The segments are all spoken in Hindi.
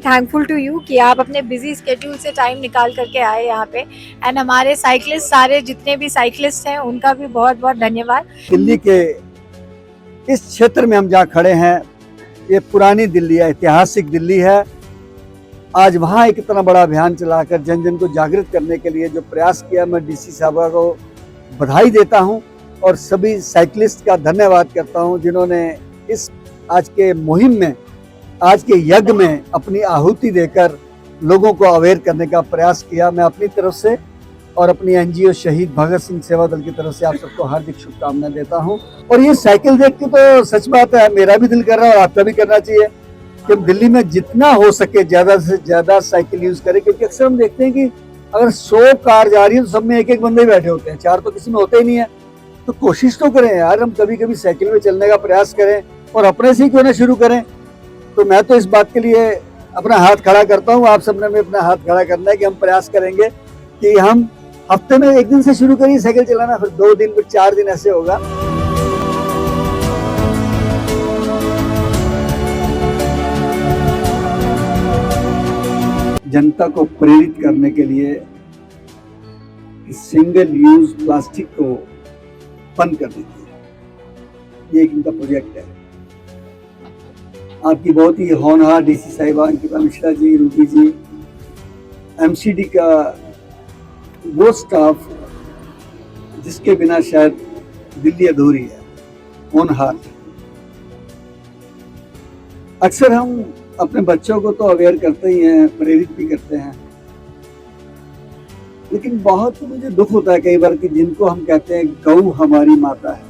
थैंकफुल टू यू कि आप अपने बिजी स्केड्यूल से टाइम निकाल करके आए यहाँ पे। एंड हमारे साइकिलिस्ट, सारे जितने भी साइकिलिस्ट हैं, उनका भी बहुत बहुत धन्यवाद। दिल्ली के इस क्षेत्र में हम जहाँ खड़े हैं, ये पुरानी दिल्ली है, ऐतिहासिक दिल्ली है। आज वहाँ एक इतना बड़ा अभियान चलाकर जन जन को जागृत करने के लिए जो प्रयास किया, मैं डीसी साहब को बधाई देता हूँ और सभी साइकिलिस्ट का धन्यवाद करता हूँ जिन्होंने इस आज के मुहिम में, आज के यज्ञ में अपनी आहुति देकर लोगों को अवेयर करने का प्रयास किया। मैं अपनी तरफ से और अपनी एनजीओ शहीद भगत सिंह सेवा दल की तरफ से आप सबको हार्दिक शुभकामनाएं देता हूं। और ये साइकिल देख के तो सच बात है, मेरा भी दिल कर रहा है और आपका भी करना चाहिए कि हम दिल्ली में जितना हो सके ज्यादा से ज्यादा साइकिल यूज करें, क्योंकि अक्सर हम देखते हैं कि अगर 100 कार जा रही है तो सब में एक एक बंदे बैठे होते हैं, 4 तो किसी में होते ही नहीं है। तो कोशिश तो करें यार, हम कभी कभी साइकिल में चलने का प्रयास करें और अपने से ही क्यों ना शुरू करें। तो मैं तो इस बात के लिए अपना हाथ खड़ा करता हूँ, आप सबने भी अपना हाथ खड़ा करना है कि हम प्रयास करेंगे कि हम हफ्ते में एक दिन से शुरू करिए साइकिल चलाना, फिर 2 दिन, फिर 4 दिन, ऐसे होगा। जनता को प्रेरित करने के लिए सिंगल यूज प्लास्टिक को बंद कर दीजिए, ये एक इनका प्रोजेक्ट है। आपकी बहुत ही होनहार डीसी साहिबा अंकिता मिश्रा जी, रूबी जी, एमसीडी का वो स्टाफ जिसके बिना शायद दिल्ली अधूरी है, होनहार। अक्सर हम अपने बच्चों को तो अवेयर करते ही हैं, प्रेरित भी करते हैं, लेकिन बहुत मुझे दुख होता है कई बार कि जिनको हम कहते हैं गौ हमारी माता है,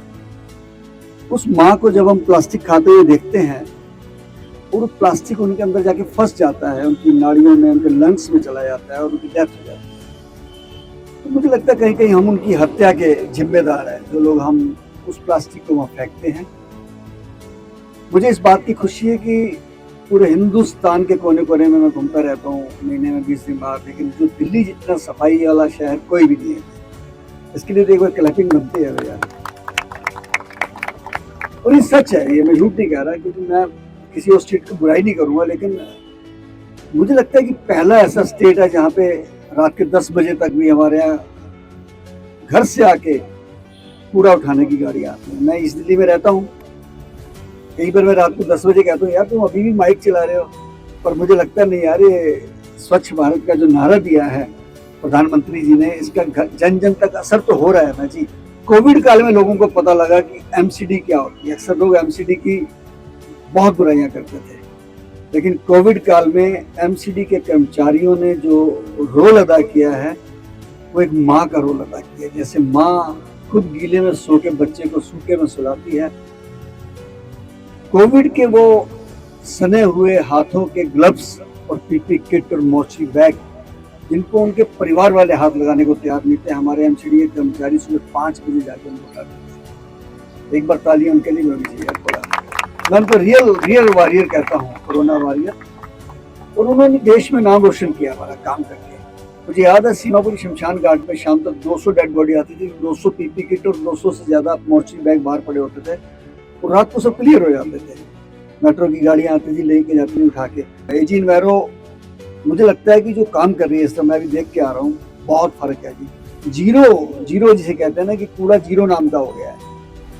उस माँ को जब हम प्लास्टिक खाते हुए देखते हैं और प्लास्टिक उनके अंदर जाके फंस जाता है, उनकी नाड़ियों में, उनके लंग्स में चला जाता है और उनकी डेथ हो जाती है, तो मुझे लगता है कहीं कहीं हम उनकी हत्या के जिम्मेदार हैं, जो लोग हम उस प्लास्टिक को वहाँ फेंकते हैं। मुझे इस बात की खुशी है कि पूरे हिंदुस्तान के कोने कोने में मैं घूमता रहता हूँ, महीने में 20 दिन बाद, लेकिन जो दिल्ली जितना सफाई वाला शहर कोई भी नहीं है। इसके लिए तो एक बार क्लैपिंग बनती है यार। और ये सच है, ये मैं झूठ नहीं कह रहा, क्योंकि मैं किसी और स्टेट की बुराई नहीं करूंगा, लेकिन मुझे लगता है कि पहला ऐसा स्टेट है जहाँ पे रात के 10 बजे तक भी हमारे यहाँ घर से आके कूड़ा उठाने की गाड़ी आती है। मैं इस दिल्ली में रहता हूँ, कई बार मैं रात को 10 बजे कहता हूँ यार तुम अभी भी माइक चला रहे हो, पर मुझे लगता नहीं यार, ये स्वच्छ भारत का जो नारा दिया है प्रधानमंत्री जी ने, इसका जन जन तक असर तो हो रहा है ना जी। कोविड काल में लोगों को पता लगा कि एमसीडी क्या होती है। अक्सर लोग एमसीडी की बहुत बुराइयां करते थे, लेकिन कोविड काल में एमसीडी के कर्मचारियों ने जो रोल अदा किया है वो एक माँ का रोल अदा किया। जैसे माँ खुद गीले में सो के बच्चे को सूखे में सुलाती है, कोविड के वो सने हुए हाथों के ग्लव्स और पीपी किट और मोची बैग जिनको उनके परिवार वाले हाथ लगाने को तैयार नहीं थे, हमारे एमसीडी के कर्मचारी सुबह 5 बजे जाकर उनको उठा देते थे। एक बार तालियां उनके लिए होनी चाहिए। मैं उनको रियल वॉरियर कहता हूँ, कोरोना वॉरियर। और उन्होंने देश में नाम रोशन किया हमारा काम करके। मुझे याद है सीमापुरी शमशान घाट में शाम तक 200 डेड बॉडी आती थी, 200 पीपी किट और 200 से ज्यादा मोर्ची बैग बाहर पड़े होते थे और रात को सब क्लियर हो जाते थे। मेट्रो की गाड़ियां आती थी, लेके जाती थी उठा के। एजी इन्वायरो मुझे लगता है कि जो काम कर रही है, इस तरह मैं भी देख के आ रहा हूँ, बहुत फर्क है जी। जीरो जिसे कहते हैं ना कि कूड़ा जीरो नाम का हो गया है।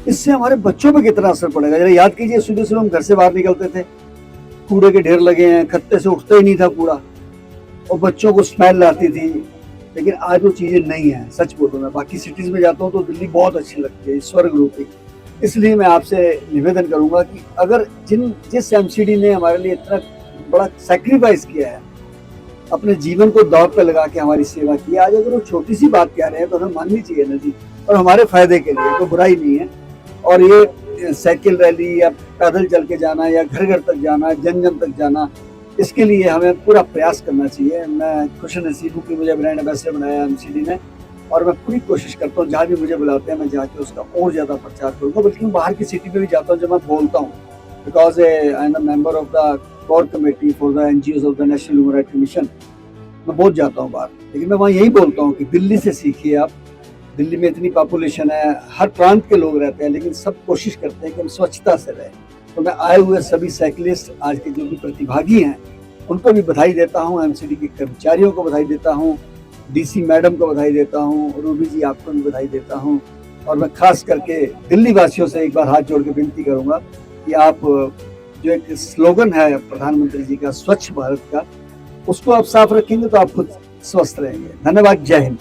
इससे हमारे बच्चों पे कितना असर पड़ेगा जरा याद कीजिए। सुबह सुबह हम घर से बाहर निकलते थे, कूड़े के ढेर लगे हैं, खत्ते से उठता ही नहीं था कूड़ा और बच्चों को स्मेल आती थी। लेकिन आज वो चीजें नहीं है, सच बोलूं मैं। बाकी सिटीज में जाता हूँ तो दिल्ली बहुत अच्छी लगती है, स्वर्ग रूपी। इसलिए मैं आपसे निवेदन करूंगा कि अगर जिस एमसीडी ने हमारे लिए इतना बड़ा सैक्रिफाइस किया है, अपने जीवन को दांव पे लगा के हमारी सेवा की, आज अगर वो छोटी सी बात कह रहे हैं तो हमें माननी चाहिए ना जी, और हमारे फायदे के लिए, कोई बुराई नहीं है। और ये साइकिल रैली या पैदल चल के जाना या घर घर तक जाना, जन जन तक जाना, इसके लिए हमें पूरा प्रयास करना चाहिए। मैं खुश नसीब हूँ कि मुझे ब्रांड एम्बेसडर बनाया एमसीडी ने, और मैं पूरी कोशिश करता हूँ जहाँ भी मुझे बुलाते हैं मैं जाके उसका और ज़्यादा प्रचार करूँगा। बल्कि मैं बाहर की सिटी में भी जाता हूँ जब मैं बोलता हूँ, because I am a member of the core committee for the NGOs of the national human rights commission. मैं बहुत जाता हूँ बाहर, लेकिन मैं वहाँ यही बोलता हूँ कि दिल्ली से सीखिए आप। दिल्ली में इतनी पॉपुलेशन है, हर प्रांत के लोग रहते हैं, लेकिन सब कोशिश करते हैं कि हम स्वच्छता से रहें। तो मैं आए हुए सभी साइकिलिस्ट, आज के जो भी प्रतिभागी हैं, उनको भी बधाई देता हूँ, एमसीडी के कर्मचारियों को बधाई देता हूँ, डीसी मैडम को बधाई देता हूँ, रूबी जी आपको भी बधाई देता हूँ। और मैं खास करके दिल्ली वासियों से एक बार हाथ जोड़ के विनती करूंगा कि आप जो एक स्लोगन है प्रधानमंत्री जी का स्वच्छ भारत का, उसको आप साफ रखेंगे तो आप खुद स्वस्थ रहेंगे। धन्यवाद। जय हिंद।